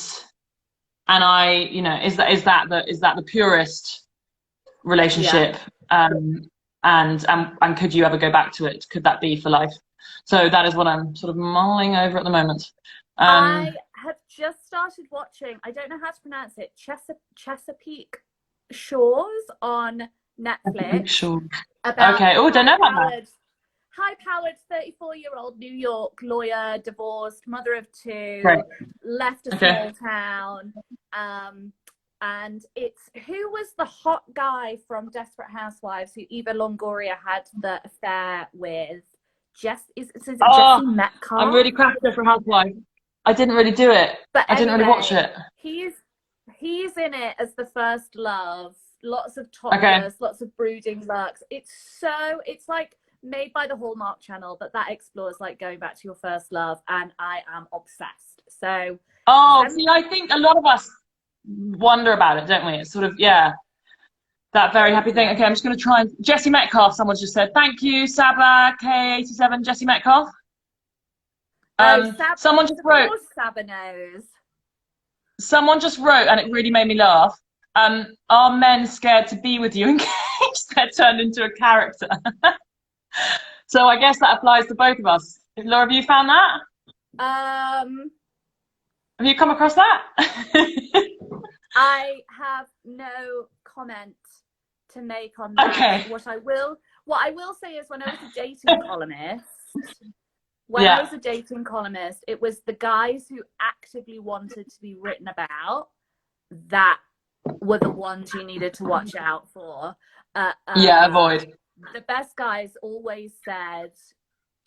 I, you know, is that the purest relationship? Yeah. And could you ever go back to it? Could that be for life? So that is what I'm sort of mulling over at the moment. I have just started watching, I don't know how to pronounce it, Chesapeake Shores on Netflix. Sure. Okay. Oh, don't know about that. High-powered 34-year-old New York lawyer, divorced, mother of 2, right. Left a small town. And it's who was the hot guy from Desperate Housewives who Eva Longoria had the affair with? Jesse Metcalf? I'm really crap at Desperate Housewives. I didn't really do it. But I didn't really watch it. He's in it as the first love. Lots of topless, lots of brooding looks. It's like made by the Hallmark Channel, but that explores like going back to your first love, and I am obsessed. So see, I think a lot of us wonder about it, don't we? It's sort of, yeah, that very happy thing. Okay, I'm just going to try and Jesse Metcalf, someone just said thank you. Saba K87, Jesse Metcalf. Someone just wrote, someone just wrote, and it really made me laugh, are men scared to be with you in case they're turned into a character? So I guess that applies to both of us. Laura, have you found that? Have you come across that? I have no comment to make on that. Okay. What I will say is when I was a dating columnist, I was a dating columnist, it was the guys who actively wanted to be written about that were the ones you needed to watch out for. Avoid. The best guys always said,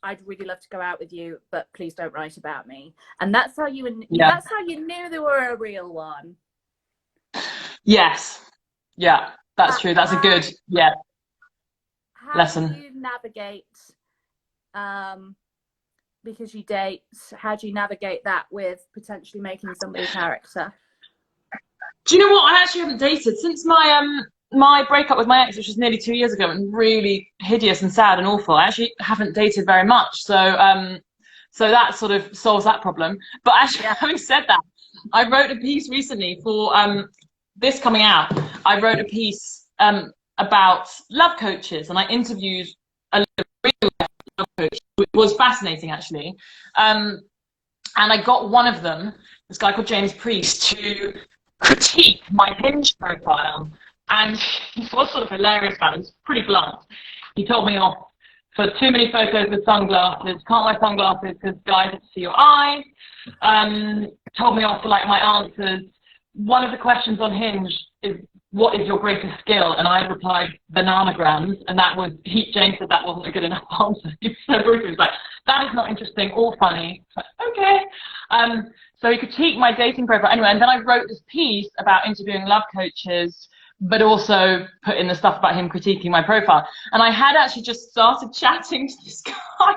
I'd really love to go out with you, but please don't write about me. And that's how you knew they were a real one. Yes. Yeah, that's true. That's a good lesson. How do you navigate because you date, how do you navigate that with potentially making somebody a character? Do you know what? I actually haven't dated since my breakup with my ex, which was nearly 2 years ago, and really hideous and sad and awful. I actually haven't dated very much, so that sort of solves that problem. But actually, having said that, I wrote a piece recently for this coming out. I wrote a piece about love coaches, and I interviewed a real love coach, which was fascinating actually. And I got one of them, this guy called James Priest, to critique my Hinge profile, and he was sort of hilarious about it. It was pretty blunt. He told me off for too many photos with sunglasses, can't wear sunglasses because guys have to see your eyes. Told me off for like my answers. One of the questions on Hinge is, what is your greatest skill? And I replied, bananagrams, and that was, James said that wasn't a good enough answer. He was so brutal. He was like, that is not interesting or funny. Like, okay. So he critiqued my dating profile anyway, and then I wrote this piece about interviewing love coaches, but also put in the stuff about him critiquing my profile. And I had actually just started chatting to this guy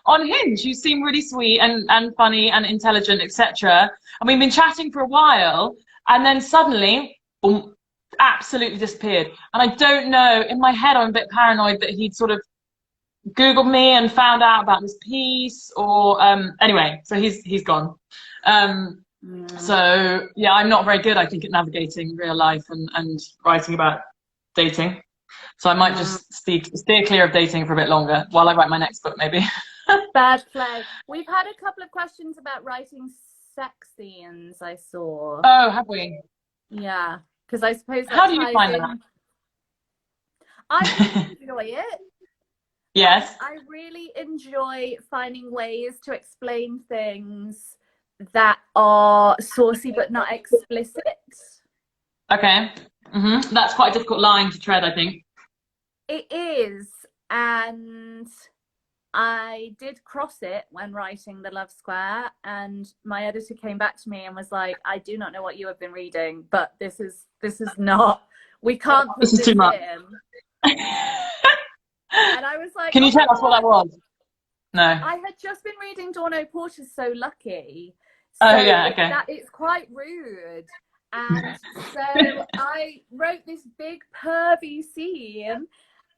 on Hinge, who seemed really sweet and funny and intelligent, etc. And we've been chatting for a while, and then suddenly, boom, absolutely disappeared. And I don't know, in my head I'm a bit paranoid that he'd sort of Googled me and found out about this piece, or anyway, so he's gone. So yeah, I'm not very good, I think, at navigating real life and writing about dating. So I might just steer clear of dating for a bit longer while I write my next book, maybe. Bad play. We've had a couple of questions about writing sex scenes, I saw. Oh, have we? Yeah, because I suppose how do you find that? I enjoy it. Yes. I really enjoy finding ways to explain things that are saucy but not explicit. Okay. That's quite a difficult line to tread, I think. It is, and I did cross it when writing The Love Square, and my editor came back to me and was like, I do not know what you have been reading, but this is not, we can't put this too much in. And I was like, can you tell us what that was? No. I had just been reading Dawn Porter's So Lucky. So oh yeah, okay. It's quite rude. And so I wrote this big pervy scene,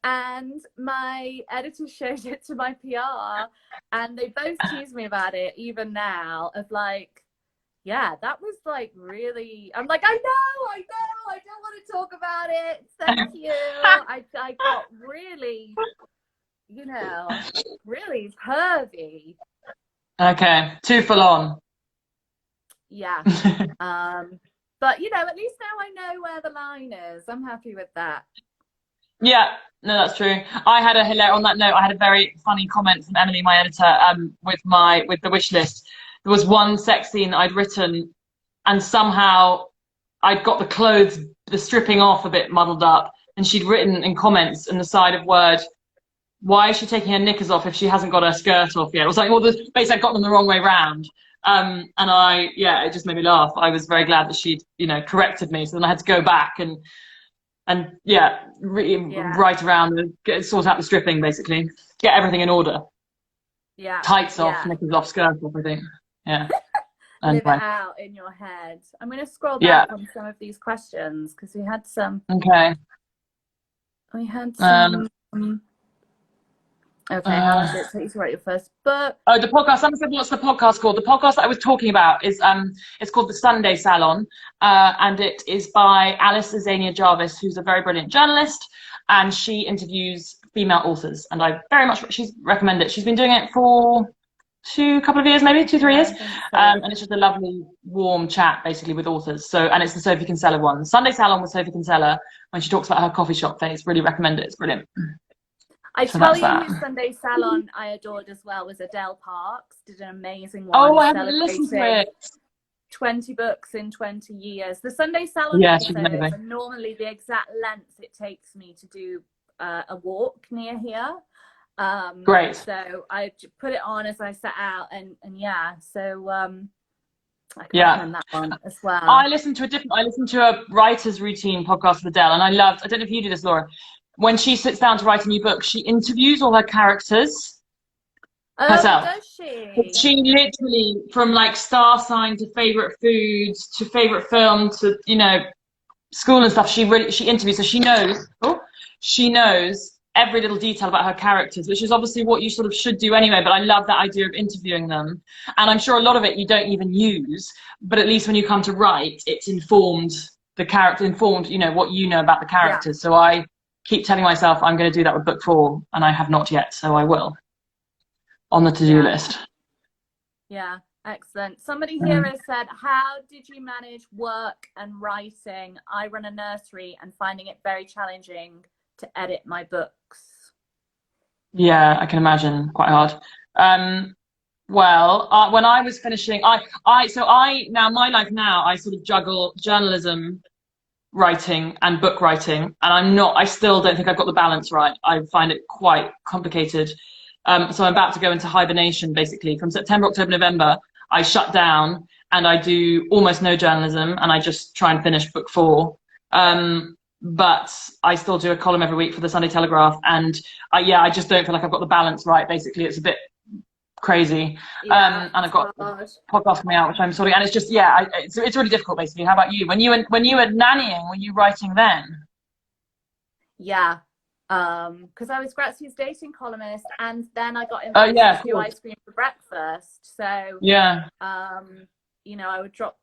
and my editor showed it to my PR, and they both tease me about it even now, of like, yeah, that was like really, I'm like, I know, I don't want to talk about it. Thank you. I got really, you know, really pervy. Okay, too full on. Yeah. But you know, at least now I know where the line is. I'm happy with that. Yeah, no, that's true. I had on that note, I had a very funny comment from Emily, my editor, with the wish list. There was one sex scene I'd written, and somehow I'd got the stripping off a bit muddled up, and she'd written in comments in the side of Word, why is she taking her knickers off if she hasn't got her skirt off yet? It was like, well, basically I got them the wrong way round. And it just made me laugh. I was very glad that she'd, corrected me. So then I had to go back and write around and sort out the stripping, basically. Get everything in order. Yeah. Tights off, knickers off, skirt off, I think. Yeah. Live it out in your head. I'm going to scroll back on some of these questions because we had some. Okay. We had some. Okay, how long did it take to write your first book? Oh, the podcast. Someone said, what's the podcast called? The podcast that I was talking about is it's called the Sunday Salon, and it is by Alice Azania Jarvis, who's a very brilliant journalist, and she interviews female authors, and I very much recommend it. She's been doing it for couple of years, maybe 2-3 years, and it's just a lovely, warm chat basically with authors. So, and it's the Sophie Kinsella one. Sunday Salon with Sophie Kinsella, when she talks about her coffee shop phase. Really recommend it. It's brilliant. I tell you whose Sunday Salon I adored as well was Adele Parks. Did an amazing one. Oh, I haven't listened to it. 20 books in 20 years. The Sunday Salon episodes are normally the exact length it takes me to do a walk near here. Great. So I put it on as I set out, and so I can recommend that one as well. I listened to a writer's routine podcast with Adele, and I don't know if you do this, Laura. When she sits down to write a new book, she interviews all her characters. Oh, herself. does she? She literally, from like star sign to favorite foods to favorite film to, you know, school and stuff, she interviews, so she knows every little detail about her characters, which is obviously what you sort of should do anyway. But I love that idea of interviewing them, and I'm sure a lot of it you don't even use, but at least when you come to write, it's informed, the character informed, you know, what you know about the Yeah. characters. So I keep telling myself I'm going to do that with book 4, and I have not yet, so I will, on the to-do Yeah. list. Yeah. Excellent. Somebody here has said, how did you manage work and writing? I run a nursery and finding it very challenging to edit my books. Yeah, I can imagine, quite hard. Well, when I was finishing, now my life now, I sort of juggle journalism writing and book writing, and I still don't think I've got the balance right. I find it quite complicated. So I'm about to go into hibernation, basically. From September, October, November, I shut down and I do almost no journalism, and I just try and finish book 4. But I still do a column every week for the Sunday Telegraph, and I just don't feel like I've got the balance right. Basically, it's a bit crazy. Yeah, and I've got a podcast coming out, which I'm sorting, and it's just it's really difficult. Basically, how about you? When you were nannying, were you writing then? Yeah, because I was Grazie's dating columnist, and then I got invited to do ice cream for breakfast. So yeah, you know, I would drop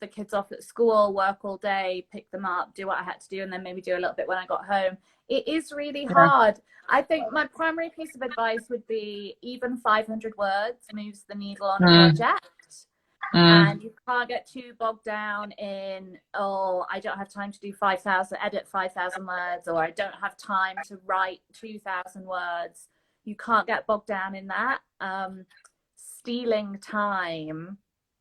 the kids off at school, work all day, pick them up, do what I had to do, and then maybe do a little bit when I got home. It is really hard. I think my primary piece of advice would be even 500 words moves the needle on a project. And you can't get too bogged down in, oh, I don't have time to do 5,000 words, or I don't have time to write 2,000 words. You can't get bogged down in that. Stealing time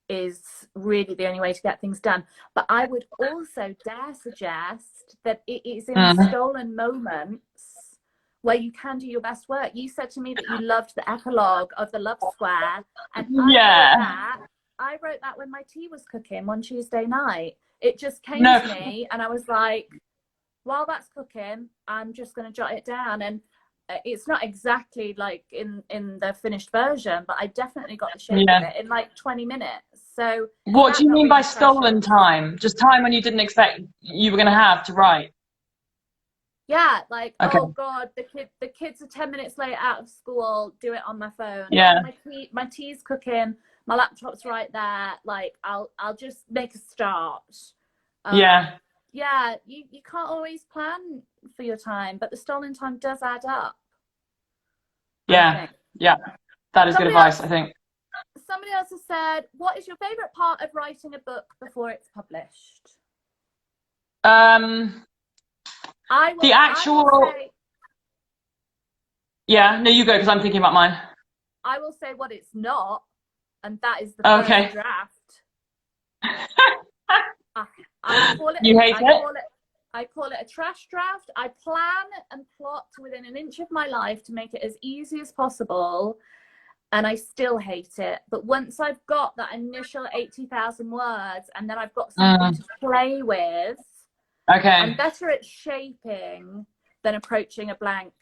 is really the only way to get things done. But I would also dare suggest that it is in stolen moments where you can do your best work. You said to me that you loved the epilogue of The Love Square, and I wrote that when my tea was cooking one Tuesday night. It just came to me, and I was like, while that's cooking, I'm just going to jot it down. And it's not exactly like in the finished version, but I definitely got the shape of it in like 20 minutes. So what do you mean by stolen time? Just time when you didn't expect you were going to have to write? Yeah, like, oh God, the kids are 10 minutes late out of school, do it on my phone. Yeah. Oh, my tea's cooking, my laptop's right there. Like, I'll just make a start. Yeah, you can't always plan for your time, but the stolen time does add up. Yeah, that is good advice, I think. Somebody else has said, what is your favorite part of writing a book before it's published? No, you go, because I'm thinking about mine. I will say what it's not, and that is the first draft. You hate it? I call it a trash draft. I plan and plot within an inch of my life to make it as easy as possible, and I still hate it. But once I've got that initial 80,000 words, and then I've got something to play with, I'm better at shaping than approaching a blank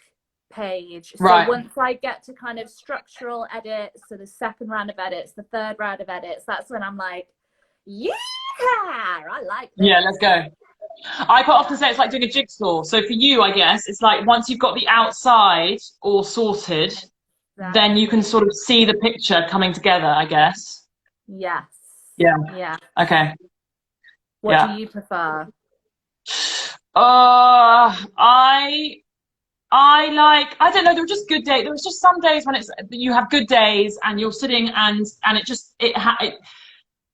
page. So once I get to kind of structural edits, so the second round of edits, the third round of edits, that's when I'm like, yeah, I like this. Yeah, let's go. I quite often say it's like doing a jigsaw. So for you, I guess, it's like once you've got the outside all sorted, then you can sort of see the picture coming together, I guess. Yes. Yeah. Okay. What do you prefer? I don't know, there were just good days. There was just some days when you have good days and you're sitting and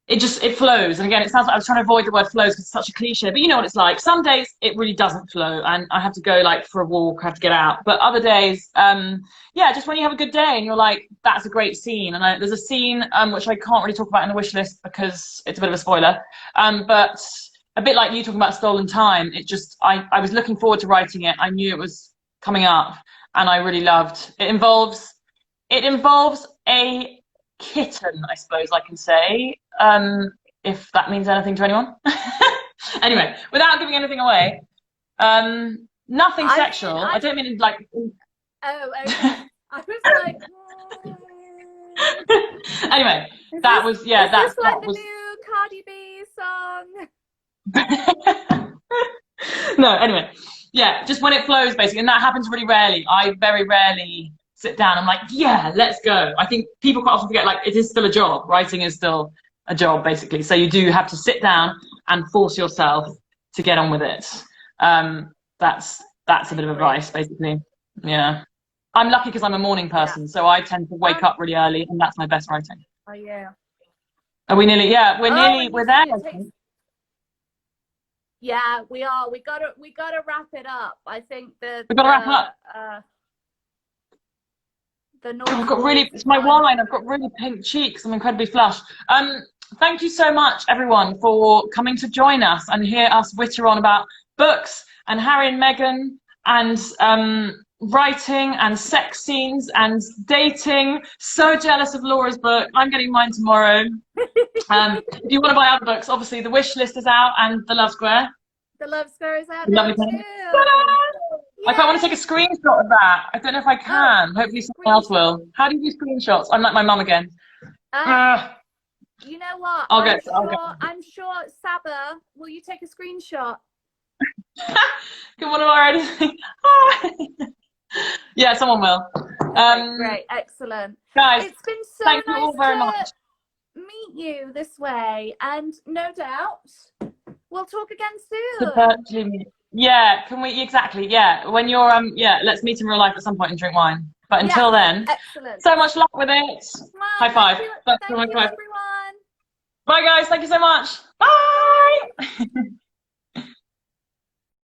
it flows. And again, it sounds like I was trying to avoid the word flows because it's such a cliche, but you know what it's like. Some days it really doesn't flow and I have to go like for a walk, I have to get out. But other days, just when you have a good day and you're like, that's a great scene. And there's a scene which I can't really talk about in the wish list because it's a bit of a spoiler. But a bit like you talking about stolen time, I was looking forward to writing it. I knew it was coming up and I really loved it. It involves a kitten, I suppose I can say, if that means anything to anyone. Anyway, without giving anything away, nothing sexual. I don't mean like. Oh, okay. I was like, Anyway, Is that this, was, yeah, is that this like the was. new Cardi B song? No, anyway, yeah, just when it flows, basically, and that happens really rarely. I very rarely sit down. I'm like, yeah, let's go. I think people quite often forget, like, it is still a job. Writing is still a job, basically. So you do have to sit down and force yourself to get on with it. That's a bit of advice, basically. Yeah. I'm lucky because I'm a morning person, so I tend to wake up really early, and that's my best writing. Oh yeah. Are we nearly? Yeah, we're there. Yeah, we are. We gotta wrap it up. I think that We've got to wrap up. I've got really, it's my wine. I've got really pink cheeks. I'm incredibly flushed. Thank you so much, everyone, for coming to join us and hear us witter on about books and Harry and Meghan and writing and sex scenes and dating. So jealous of Laura's book. I'm getting mine tomorrow. If you want to buy other books, obviously the wish list is out and the Love Square. The Love Square is out now too. I quite want to take a screenshot of that. I don't know if I can. Hopefully someone else will. How do you do screenshots? I'm like my mum again. You know what? I'm sure Saba, will you take a screenshot? Come on, already. Yeah, someone will. Great, excellent. Guys, it's been so thank nice you all very much. Meet you this way, and no doubt we'll talk again soon. Yeah, can we exactly? Yeah, when you're yeah, let's meet in real life at some point and drink wine. But until then, excellent. So much luck with it. High five. Thank you, everyone. Bye, guys. Thank you so much. Bye.